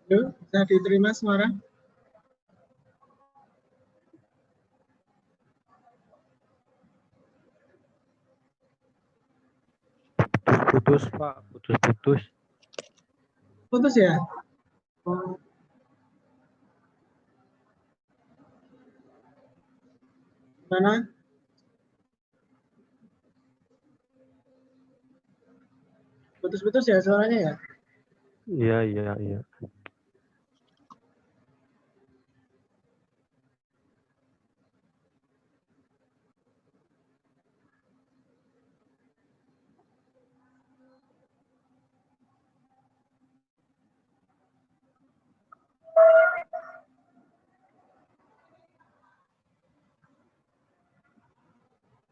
Yuk, bisa diterima suara? Putus Pak, putus. Putus ya? Oh. Mana? Putus-putus ya suaranya ya? Iya.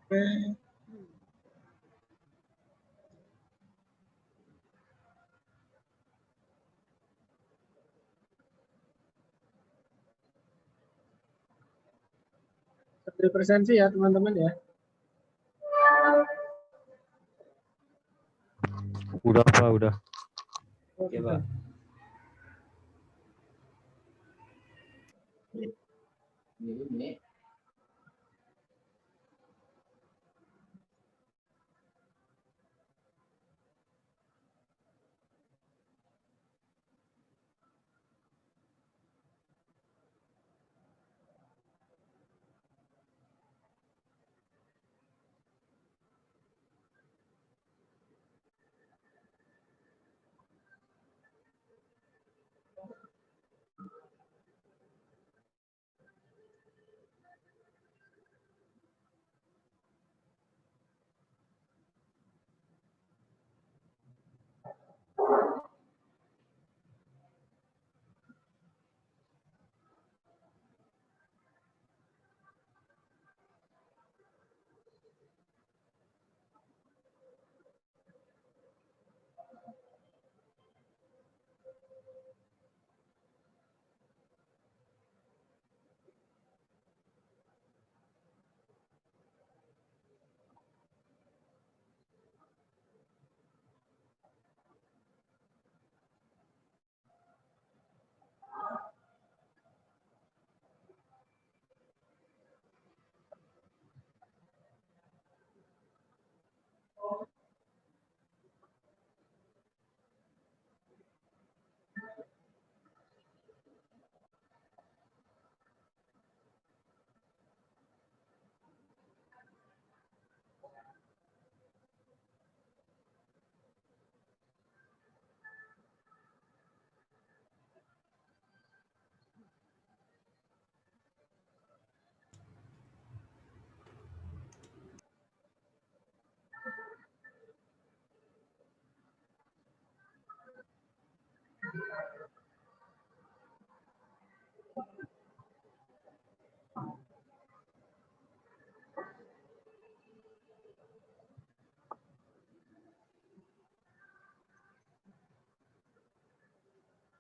Oke. Beri presensi ya teman-teman ya. Udah Pak, udah. Oke, Pak. Ini.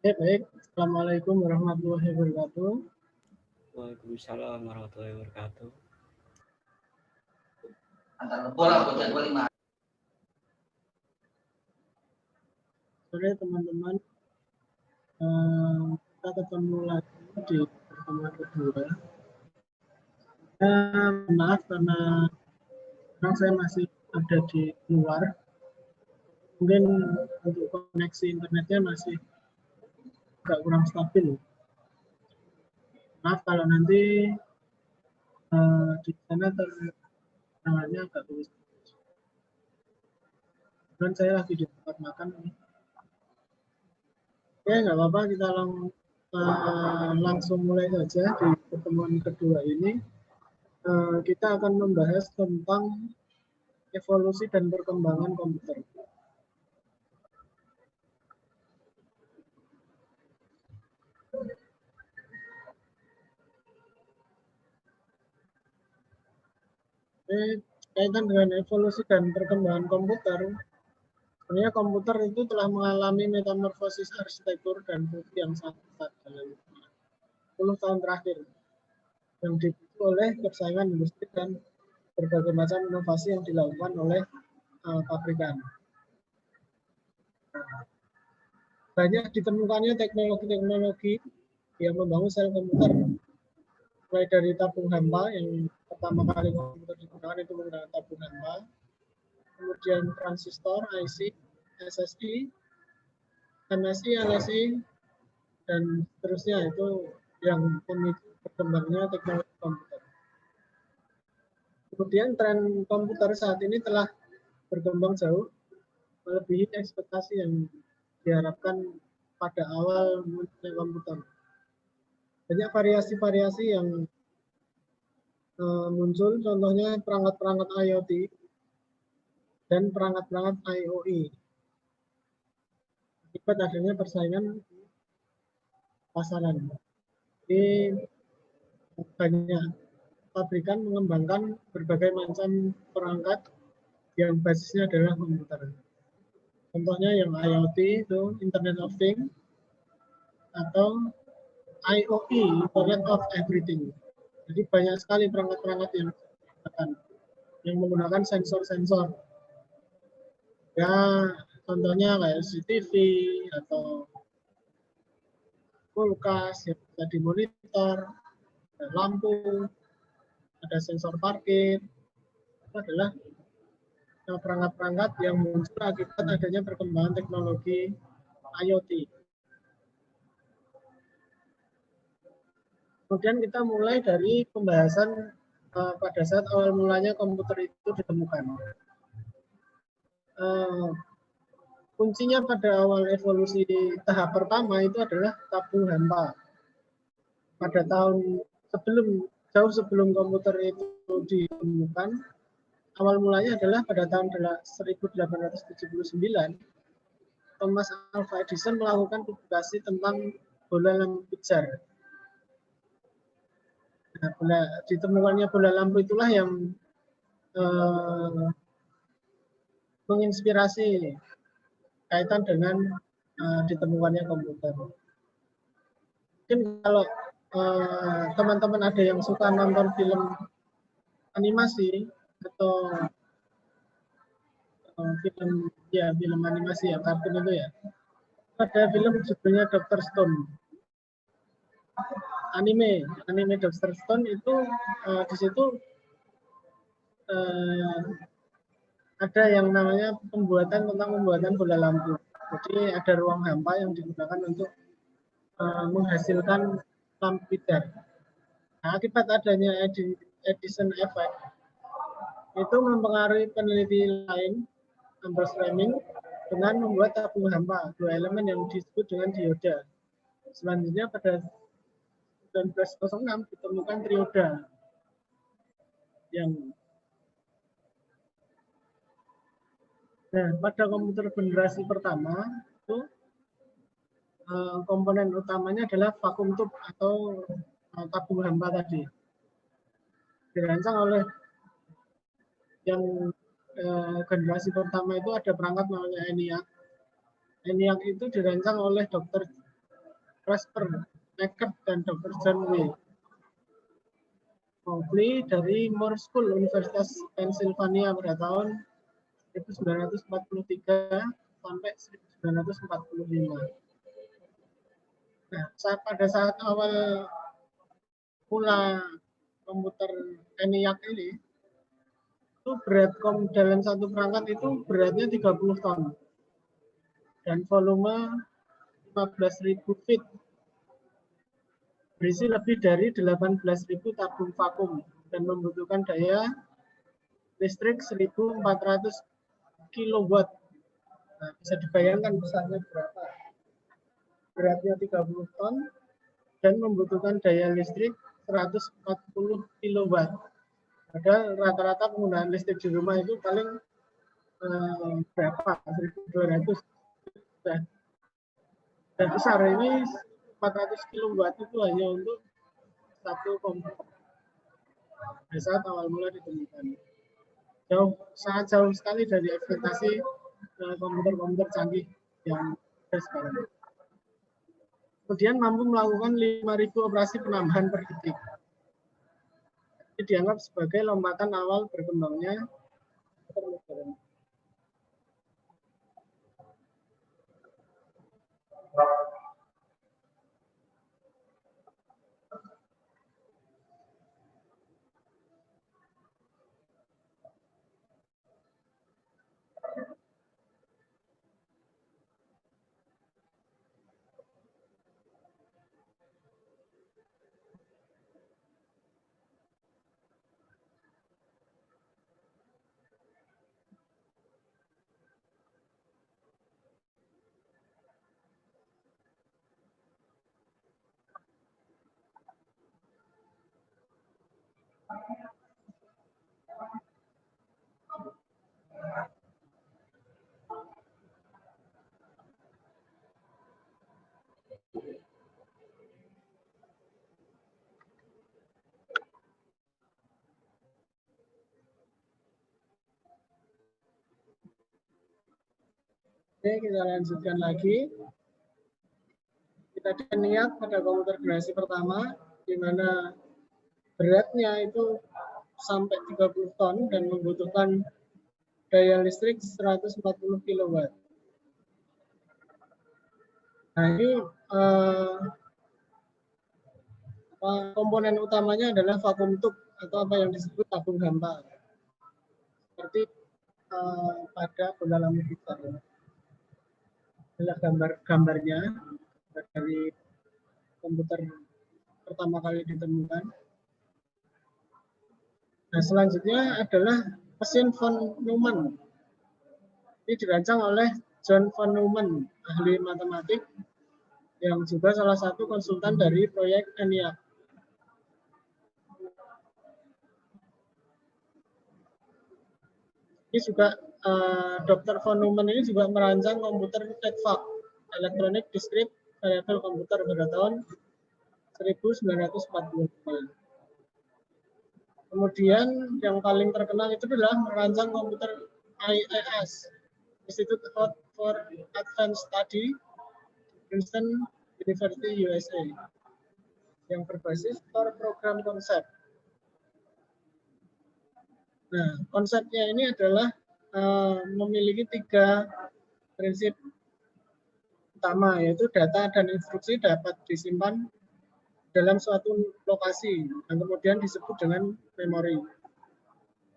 Baik. Assalamualaikum warahmatullahi wabarakatuh. Waalaikumsalam warahmatullahi wabarakatuh. Sore teman-teman, kita ketemu lagi di pertemuan kedua. Maaf karena sekarang saya masih ada di luar. Mungkin untuk koneksi internetnya masih agak kurang stabil. Maaf kalau nanti di sana terdengarnya agak tulis. Dan saya lagi di tempat makan nih. Oke, nggak apa-apa, kita langsung mulai saja di pertemuan kedua ini. Kita akan membahas tentang evolusi dan perkembangan komputer. Kaitan dengan evolusi dan perkembangan komputer, sebenarnya komputer itu telah mengalami metamorfosis arsitektur dan fungsi yang sangat pesat dalam 10 tahun terakhir, yang dipicu oleh persaingan industri dan berbagai macam inovasi yang dilakukan oleh pabrikan. banyak ditemukannya teknologi-teknologi yang membangun sel komputer, mulai dari tabung hampa yang pertama kali komputer digunakan itu menggunakan tabung hampa, kemudian transistor, IC, SSI, MSI, LSI, dan seterusnya itu yang memicu berkembangnya teknologi komputer. Kemudian tren komputer saat ini telah berkembang jauh melebihi ekspektasi yang diharapkan pada awal munculnya komputer. Banyak variasi-variasi yang muncul, contohnya perangkat-perangkat IoT dan perangkat-perangkat IoE. Akibat adanya persaingan pasaran. Jadi banyak pabrikan mengembangkan berbagai macam perangkat yang basisnya adalah komputer. Contohnya yang IoT itu Internet of Things atau IoE, Internet of Everything. Jadi banyak sekali perangkat-perangkat yang menggunakan sensor-sensor. Ya, contohnya kayak CCTV atau kulkas yang bisa dimonitor, ada lampu, ada sensor parkir. Itu adalah perangkat-perangkat yang muncul akibat adanya perkembangan teknologi IoT. Kemudian kita mulai dari pembahasan pada saat awal mulanya komputer itu ditemukan. Kuncinya pada awal evolusi tahap pertama itu adalah tabung hampa. Pada tahun jauh sebelum komputer itu ditemukan, awal mulanya adalah pada tahun 1879, Thomas Alva Edison melakukan publikasi tentang bola lampu pijar. Nah, ditemukannya bola lampu itulah yang menginspirasi kaitan dengan ditemukannya komputer. Mungkin kalau teman-teman ada yang suka nonton film animasi atau film animasi ya, kartun itu ya. Ada film judulnya Dr. Stone. Anime Dr. Stone itu di situ ada yang namanya tentang pembuatan bola lampu. Jadi ada ruang hampa yang digunakan untuk menghasilkan lampu pijar. Nah, akibat adanya Edison effect itu mempengaruhi peneliti lain, Ambrose Fleming, dengan membuat tabung hampa, dua elemen yang disebut dengan dioda. Selanjutnya pada 1906 ditemukan trioda yang pada komputer generasi pertama itu komponen utamanya adalah vacuum tube atau tabung hampa tadi. Dirancang oleh yang generasi pertama itu ada perangkat namanya ENIAC. ENIAC itu dirancang oleh Dr. Jasper Eckert dan Dr. John W. Mowgli dari Moore School Universitas Pennsylvania pada tahun 1943 sampai 1945. Nah, pada saat awal mula komputer ENIAC ini, itu berat dalam satu perangkat itu beratnya 30 ton dan volume 15.000 feet, berisi lebih dari 18.000 tabung vakum dan membutuhkan daya listrik 1.400 kW. Nah, bisa dibayangkan besarnya berapa. Beratnya 30 ton dan membutuhkan daya listrik 140 kW. Padahal rata-rata penggunaan listrik di rumah itu paling berapa? 1.200. Dan besar ini 400 kW itu hanya untuk satu komputer. Pada saat awal mula ditemukan. Sangat jauh sekali dari ekspektasi komputer-komputer canggih yang ada sekarang. Kemudian mampu melakukan 5.000 operasi penambahan per detik. Ini dianggap sebagai lompatan awal berkembangnya komputer modern. Oke, kita lanjutkan lagi. Kita ada niat pada komputer generasi pertama, di mana beratnya itu sampai 30 ton dan membutuhkan daya listrik 140 kW. Nah, ini komponen utamanya adalah vakum tube atau apa yang disebut tabung hampa. Seperti pada bola lampu gitar. Adalah gambarnya dari komputer pertama kali ditemukan. Nah, selanjutnya adalah mesin von Neumann. Ini dirancang oleh John von Neumann, ahli matematik yang juga salah satu konsultan dari proyek ENIAC. Ini juga Dr. von Neumann ini juga merancang komputer EDVAC, Electronic Discrete Variable Computer, pada tahun 1945. Kemudian yang paling terkenal itu adalah merancang komputer IAS, Institute for Advanced Study, Princeton University, USA, yang berbasis core program konsep. Nah, konsepnya ini adalah memiliki 3 prinsip utama, yaitu data dan instruksi dapat disimpan dalam suatu lokasi dan kemudian disebut dengan memori.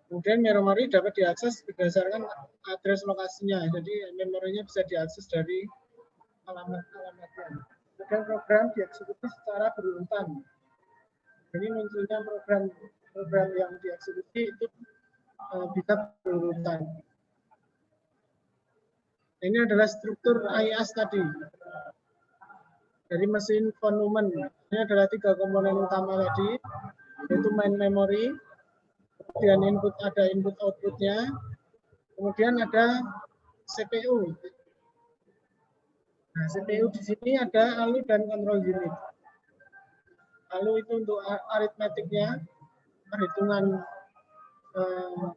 Kemudian memori dapat diakses berdasarkan address lokasinya, jadi memorinya bisa diakses dari alamat-alamatnya. Kemudian program dieksekusi secara berurutan. Jadi munculnya program yang dieksekusi itu bisa berurutan. Ini adalah struktur IAS tadi dari mesin von Neumann. Ini adalah 3 komponen utama tadi, yaitu main memory, kemudian ada input outputnya, kemudian ada CPU. Nah, CPU di sini ada ALU dan control unit. ALU itu untuk aritmetiknya, perhitungan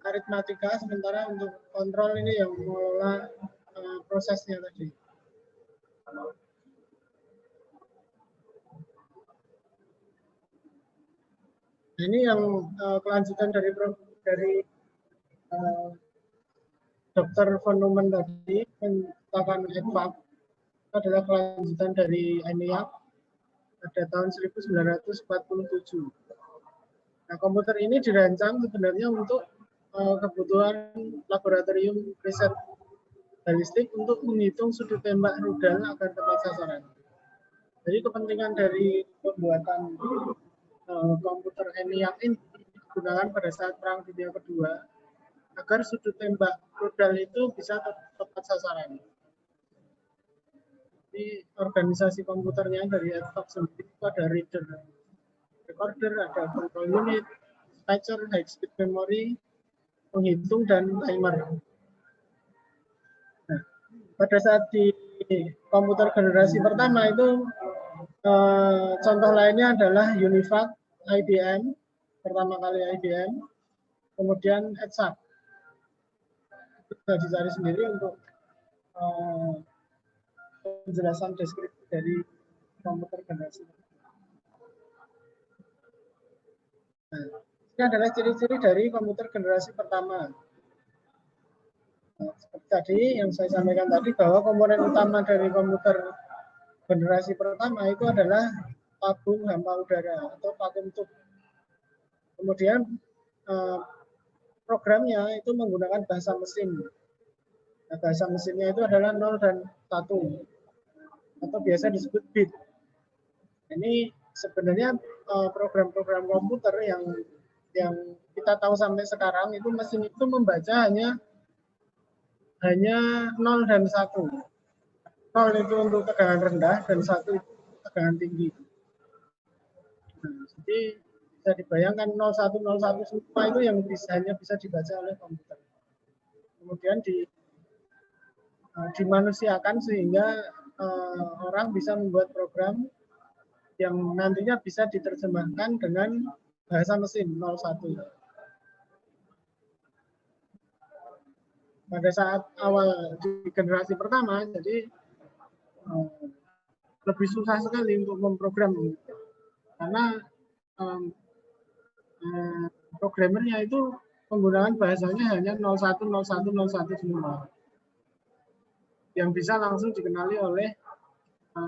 aritmatika, sementara untuk kontrol ini yang mengelola prosesnya tadi. Ini yang kelanjutan dari Dr. von Neumann tadi menciptakan EDVAC. Itu adalah kelanjutan dari ENIAC pada tahun 1947. Nah, komputer ini dirancang sebenarnya untuk kebutuhan laboratorium riset balistik untuk menghitung sudut tembak rudal agar tepat sasaran. Jadi kepentingan dari pembuatan komputer ENIAC ini digunakan pada saat Perang Dunia Kedua agar sudut tembak rudal itu bisa tepat sasaran. Jadi organisasi komputernya dari EDVAC sendiri itu ada reader, recorder, ada control unit, dispatcher, high speed memory, penghitung, dan timer. Nah, pada saat di komputer generasi pertama itu contoh lainnya adalah UNIVAC, IBM, pertama kali IBM, kemudian EDSAC. Bisa dicari sendiri untuk penjelasan deskripsi dari komputer generasi. Nah, ini adalah ciri-ciri dari komputer generasi pertama. Nah, seperti tadi yang saya sampaikan tadi, bahwa komponen utama dari komputer generasi pertama itu adalah tabung hampa udara atau vacuum tube. Kemudian programnya itu menggunakan bahasa mesin. Nah, bahasa mesinnya itu adalah 0 dan 1 atau biasa disebut bit. Ini sebenarnya program-program komputer yang kita tahu sampai sekarang itu mesin itu membaca hanya 0 dan 1. 0 itu untuk tegangan rendah dan 1 itu tegangan tinggi. Nah, jadi bisa dibayangkan 0101 semua itu yang hanya bisa dibaca oleh komputer. Kemudian dimanusiakan sehingga orang bisa membuat program yang nantinya bisa diterjemahkan dengan bahasa mesin 01. Pada saat awal di generasi pertama, jadi lebih susah sekali untuk memprogram karena programmernya itu menggunakan bahasanya hanya 010101 semua yang bisa langsung dikenali oleh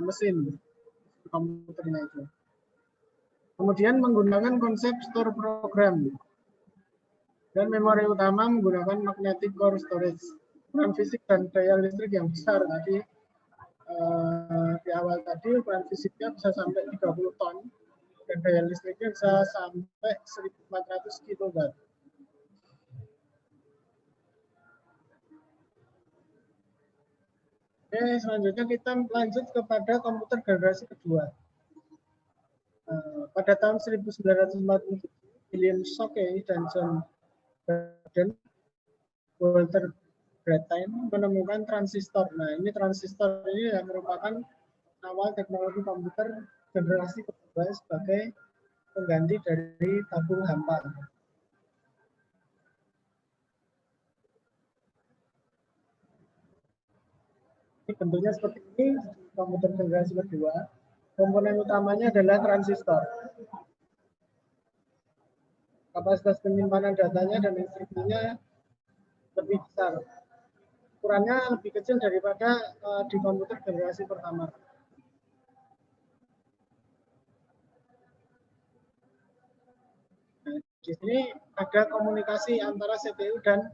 mesin komputernya itu. Kemudian menggunakan konsep store program dan memori utama menggunakan magnetic core storage. Ukuran fisik dan daya listrik yang besar tadi di awal tadi ukuran fisiknya bisa sampai 30 ton dan daya listriknya bisa sampai 1400 kW. Oke, selanjutnya kita lanjut kepada komputer generasi kedua. Pada tahun 1947, William Shockley dan John Braden, Walter Brattain menemukan transistor. Nah, ini transistor ini yang merupakan awal teknologi komputer generasi kedua sebagai pengganti dari tabung hampa. Ini bentuknya seperti ini, komputer generasi kedua. Komponen utamanya adalah transistor. Kapasitas penyimpanan datanya dan instruksinya lebih besar. Ukurannya lebih kecil daripada di komputer generasi pertama. Nah, di sini ada komunikasi antara CPU dan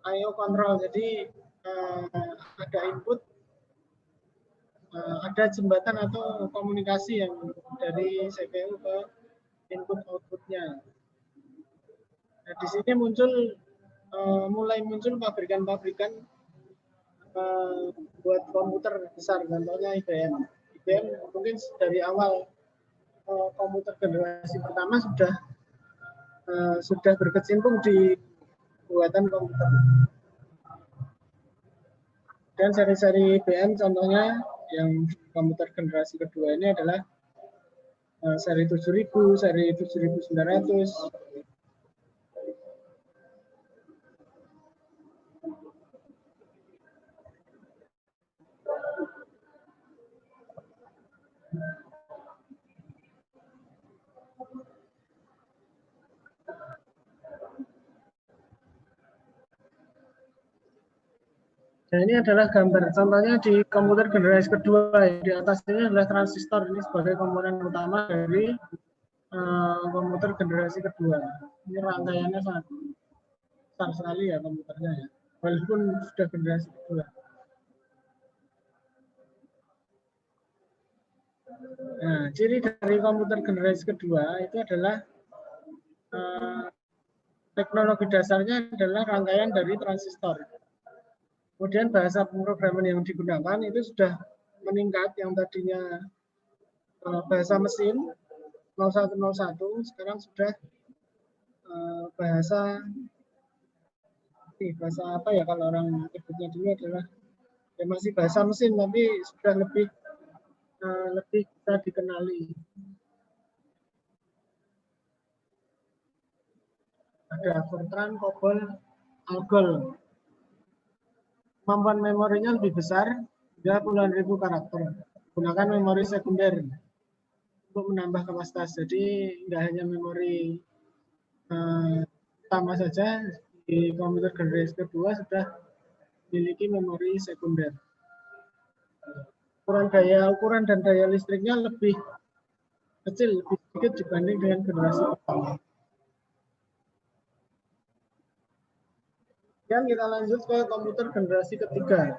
I/O control. Jadi ada input, ada jembatan atau komunikasi yang dari CPU ke input outputnya. Nah, di sini mulai muncul pabrikan-pabrikan buat komputer besar, contohnya IBM. IBM mungkin dari awal komputer generasi pertama sudah berkecimpung di buatan komputer. Dan seri-seri IBM contohnya yang komputer generasi kedua ini adalah seri 7000, seri 7900. Nah, ini adalah gambar. Contohnya di komputer generasi kedua, di atas ini adalah transistor. Ini sebagai komponen utama dari komputer generasi kedua. Ini rangkaiannya sangat besar sekali ya komputernya ya, walaupun sudah generasi kedua. Nah, ciri dari komputer generasi kedua itu adalah teknologi dasarnya adalah rangkaian dari transistor. Kemudian bahasa pemrograman yang digunakan itu sudah meningkat, yang tadinya bahasa mesin 0101 sekarang sudah bahasa apa ya kalau orang nyebutnya dulu adalah ya masih bahasa mesin tapi sudah lebih bisa dikenali. Ada Fortran, COBOL, Algol. Kemampuan memorinya lebih besar, hingga puluhan ribu karakter. Gunakan memori sekunder untuk menambah kapasitas. Jadi tidak hanya memori utama saja, di komputer generasi kedua sudah memiliki memori sekunder. ukuran dan daya listriknya lebih kecil, lebih sedikit dibanding dengan generasi pertama. Dan kita lanjut ke komputer generasi ketiga.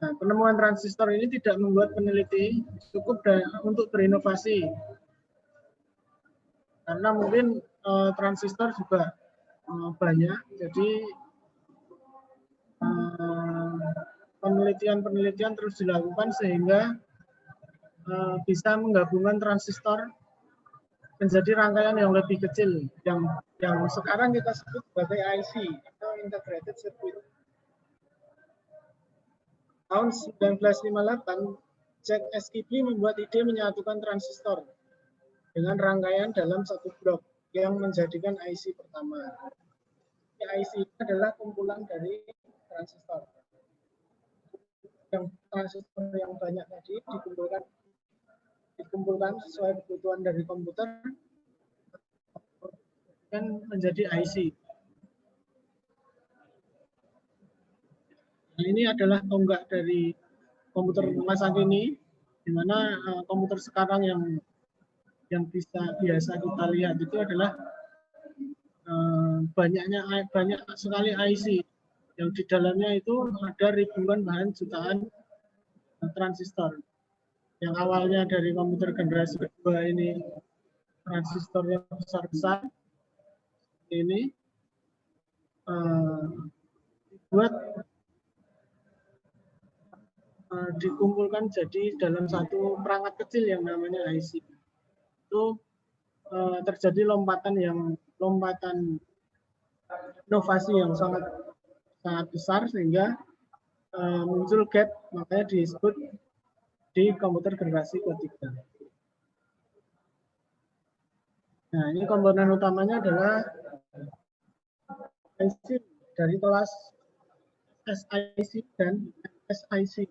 Nah, penemuan transistor ini tidak membuat peneliti cukup untuk berinovasi. Karena mungkin transistor juga banyak, jadi penelitian terus dilakukan sehingga bisa menggabungkan transistor menjadi rangkaian yang lebih kecil, yang sekarang kita sebut sebagai IC atau Integrated Circuit. Tahun 1958, Jack Escibly membuat ide menyatukan transistor dengan rangkaian dalam satu blok yang menjadikan IC pertama. IC itu adalah kumpulan dari transistor. Yang transistor yang banyak tadi dikumpulkan sesuai kebutuhan dari komputer dan menjadi IC. Nah, ini adalah tonggak dari komputer masa kini, di mana komputer sekarang yang biasa kita lihat itu adalah banyak sekali IC yang di dalamnya itu ada ribuan bahkan jutaan transistor. Yang awalnya dari komputer generasi kedua ini transistor yang besar-besar ini dibuat dikumpulkan jadi dalam satu perangkat kecil yang namanya IC. Itu terjadi lompatan inovasi yang sangat besar sehingga muncul gap, makanya disebut di komputer generasi ketiga. Nah, ini komponen utamanya adalah IC dari kelas SiC dan SiC.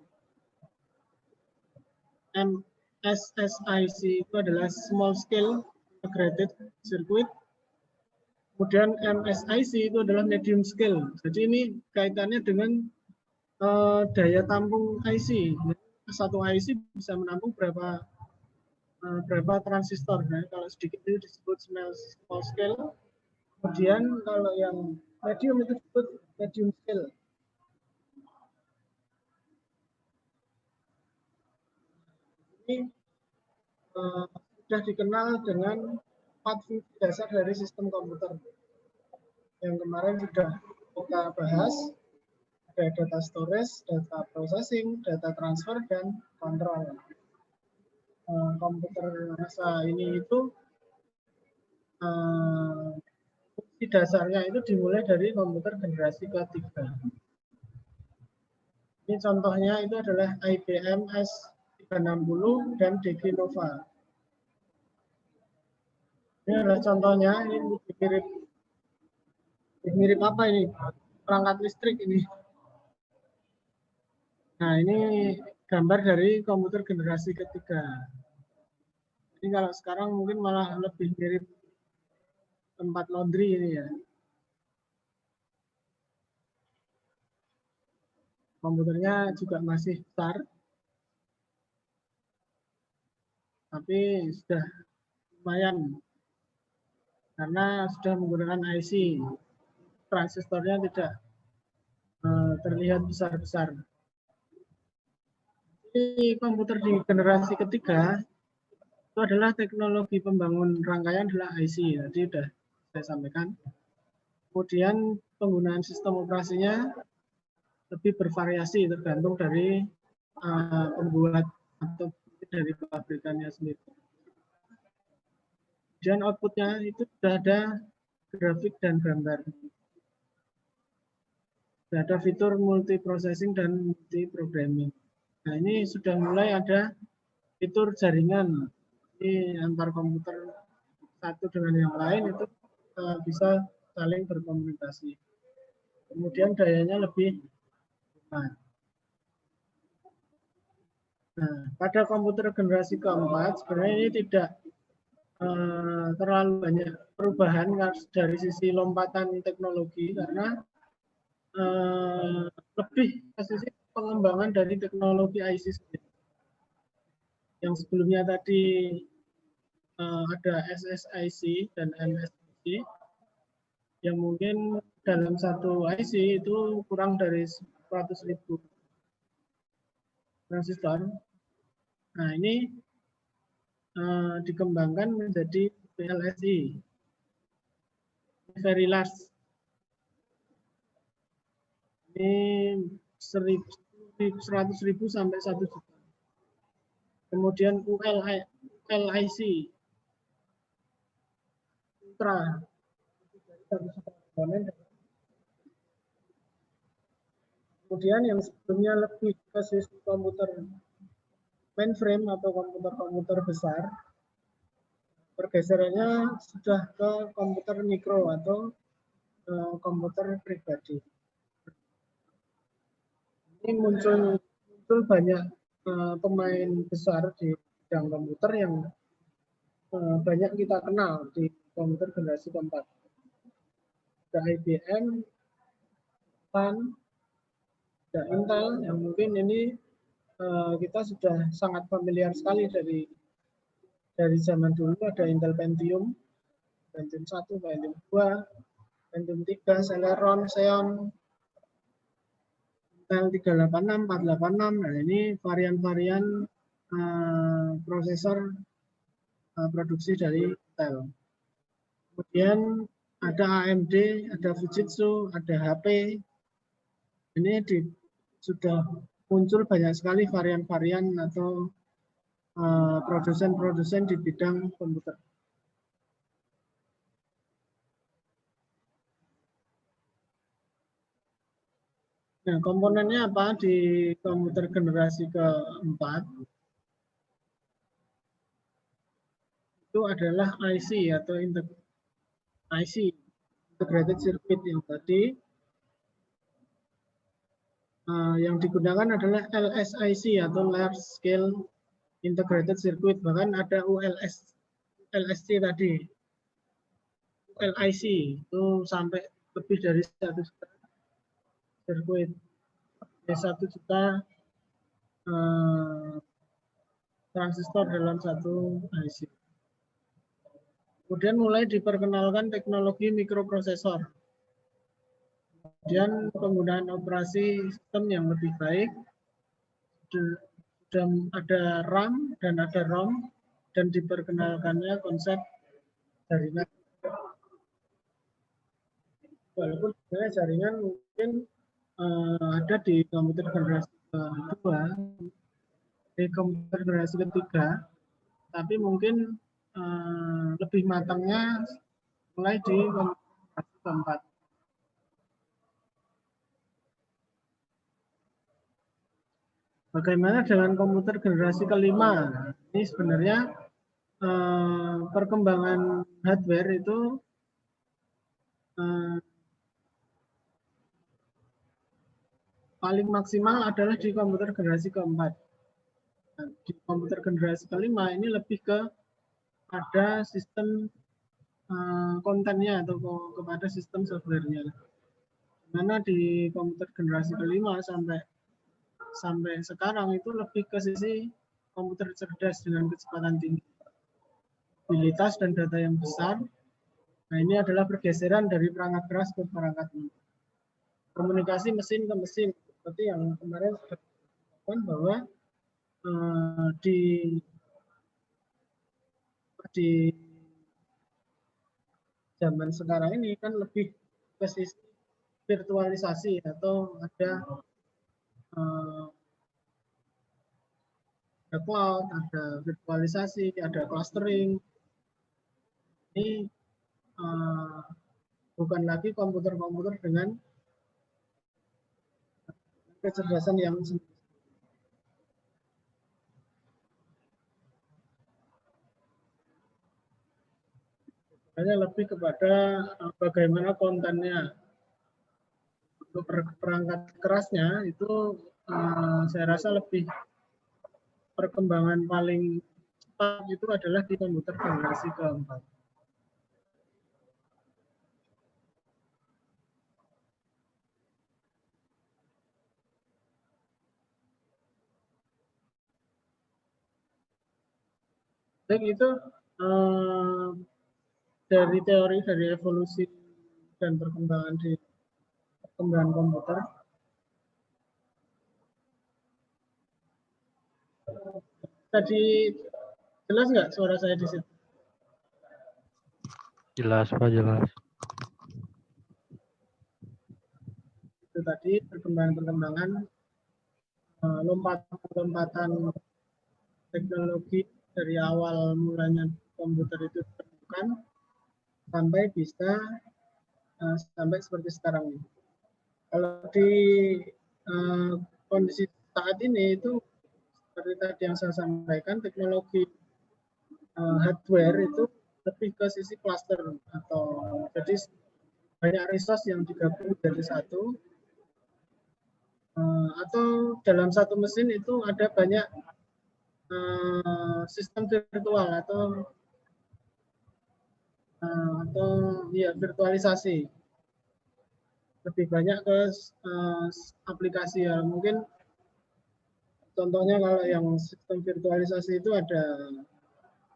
MSSIC itu adalah Small Scale Integrated Circuit. Kemudian MSIC itu adalah Medium Scale. Jadi ini kaitannya dengan daya tampung IC. Satu IC bisa menampung berapa transistor. Nah, kalau sedikit itu disebut small scale. Kemudian kalau yang medium itu disebut medium scale. Ini sudah dikenal dengan 4 fungsi dasar dari sistem komputer. Yang kemarin sudah kita bahas, ada data storage, data processing, data transfer, dan kontrol. Komputer masa ini itu fungsi dasarnya itu dimulai dari komputer generasi ketiga. Ini contohnya itu adalah IBM S360 dan DG Nova. Ini adalah contohnya, ini mirip apa ini? Perangkat listrik ini. Nah, ini gambar dari komputer generasi ketiga. Ini kalau sekarang mungkin malah lebih mirip tempat laundry ini ya. Komputernya juga masih besar, tapi sudah lumayan karena sudah menggunakan IC. Transistornya tidak terlihat besar-besar. Ini komputer di generasi ketiga itu adalah teknologi pembangun rangkaian adalah IC. Tadi sudah saya sampaikan. Kemudian penggunaan sistem operasinya lebih bervariasi tergantung dari pembuat atau dari pabrikannya sendiri. Dan outputnya itu sudah ada grafik dan gambar. Sudah ada fitur multiprocessing dan multiprogramming. Nah, ini sudah mulai ada fitur jaringan. Ini antar komputer satu dengan yang lain itu bisa saling berkomunikasi. Kemudian dayanya lebih hemat. Nah, pada komputer generasi keempat sebenarnya ini tidak terlalu banyak perubahan dari sisi lompatan teknologi karena lebih ke sisi pengembangan dari teknologi IC sendiri. Yang sebelumnya tadi ada SSIC dan MSIC, yang mungkin dalam satu IC itu kurang dari 100.000 transistor. Nah, ini dikembangkan menjadi VLSI, very large. Ini 100.000 sampai 1 juta. Kemudian ULIC, ultra. Kemudian yang sebelumnya lebih ke sistem komputer mainframe atau komputer-komputer besar, pergeserannya sudah ke komputer mikro atau komputer pribadi. Ini muncul banyak pemain besar di bidang komputer yang banyak kita kenal di komputer generasi keempat. Ada IBM, TAN, ada Intel, yang mungkin ini kita sudah sangat familiar sekali dari zaman dulu. Ada Intel Pentium 1, Pentium 2, Pentium 3, Celeron, Xeon, Intel 386, 486. Nah, ini varian-varian prosesor produksi dari Intel. Kemudian ada AMD, ada Fujitsu, ada HP. Ini sudah muncul banyak sekali varian-varian atau produsen-produsen di bidang komputer. Nah, komponennya apa di komputer generasi keempat? Itu adalah IC atau IC, integrated circuit yang tadi. Yang digunakan adalah LSIC atau large scale integrated circuit, bahkan ada LSC tadi, LIC itu sampai lebih dari 1 juta sirkuit, 1 juta transistor dalam satu IC. Kemudian mulai diperkenalkan teknologi mikroprosesor. Kemudian penggunaan operasi sistem yang lebih baik, sudah ada RAM dan ada ROM, dan diperkenalkannya konsep jaringan. Walaupun sebenarnya jaringan mungkin ada di komputer generasi kedua, di komputer generasi ketiga, tapi mungkin lebih matangnya mulai di komputer generasi keempat. Bagaimana dengan komputer generasi kelima? Ini sebenarnya perkembangan hardware itu paling maksimal adalah di komputer generasi keempat. Di komputer generasi kelima ini lebih ke pada sistem kontennya atau kepada sistem softwarenya. Mana di komputer generasi kelima sampai sekarang itu lebih ke sisi komputer cerdas dengan kecepatan tinggi, mobilitas dan data yang besar. Nah, ini adalah pergeseran dari perangkat keras ke perangkat lunak. Komunikasi mesin ke mesin, seperti yang kemarin sudah dikatakan bahwa di zaman sekarang ini kan lebih ke sisi virtualisasi atau ada cloud, ada virtualisasi, ada clustering. Ini bukan lagi komputer-komputer dengan kecerdasan yang hanya lebih kepada bagaimana kontennya. Untuk perangkat kerasnya itu saya rasa lebih perkembangan paling cepat itu adalah di komputer generasi keempat. Baik, itu dari teori dari evolusi dan perkembangan di perkembangan komputer. Tadi jelas nggak suara saya di situ? Jelas Pak, jelas. Itu tadi perkembangan lompatan teknologi dari awal mulanya komputer itu ditemukan sampai bisa sampai seperti sekarang ini. Kalau di kondisi saat ini itu seperti tadi yang saya sampaikan, teknologi hardware itu lebih ke sisi cluster atau jadi banyak resource yang digabung jadi satu, atau dalam satu mesin itu ada banyak sistem virtual atau ya virtualisasi. Lebih banyak ke aplikasi ya, mungkin contohnya kalau yang sistem virtualisasi itu ada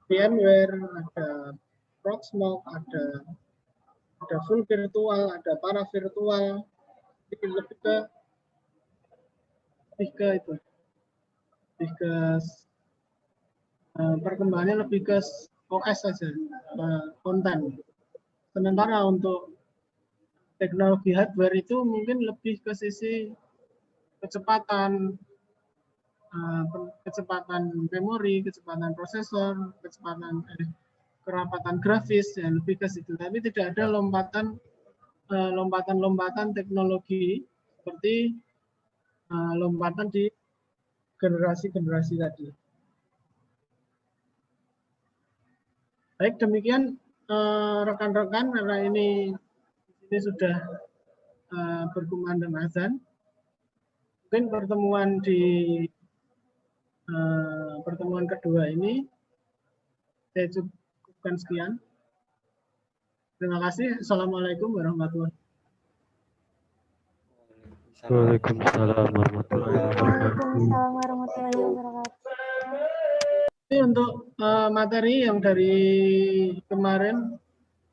VMware, ada Proxmox, ada full virtual, ada para virtual, lebih ke perkembangannya lebih ke OS saja, konten. Sementara untuk teknologi hardware itu mungkin lebih ke sisi kecepatan memori, kecepatan prosesor, kerapatan grafis, ya lebih ke situ. Tapi tidak ada lompatan teknologi seperti lompatan di generasi-generasi tadi. Baik, demikian rekan-rekan, karena ini sudah berkumandang azan. Mungkin pertemuan kedua ini saya cukupkan sekian. Terima kasih. Assalamualaikum warahmatullahi wabarakatuh. Waalaikumsalam warahmatullahi wabarakatuh. Waalaikumsalam warahmatullahi wabarakatuh. Ini untuk materi yang dari kemarin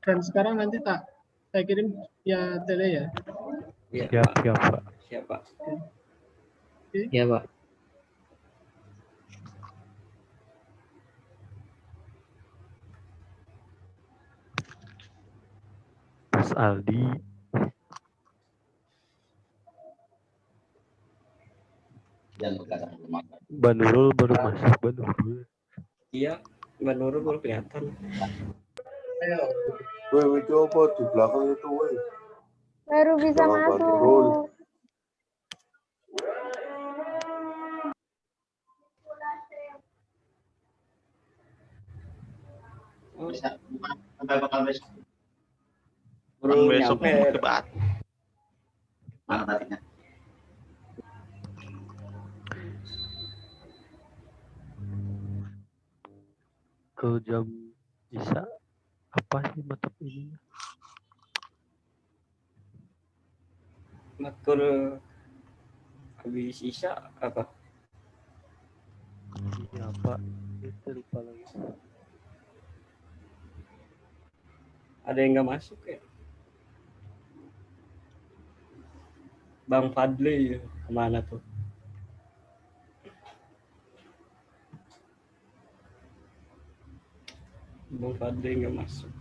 dan sekarang nanti saya kirim via tele ya. Iya, Siap, Pak. Siap, Pak. Oke. Iya, Pak. Mas Aldi. Mbak Nurul baru masuk, Mbak Nurul. Iya, Mbak Nurul baru kelihatan. Woi, itu apa di belakang itu, woi? Baru bisa Jangan masuk. bandrol. Oh, Sampai bakal besok. baru Besok nyampe. mau debat. Mana tadinya? Kalau jam Isya apa sih mata ini? Matur habis Isya apa? Iya apa? Itu lupa lagi. Ada yang nggak masuk ya? Bang Fadli kemana tuh? Bang Fadli nggak masuk.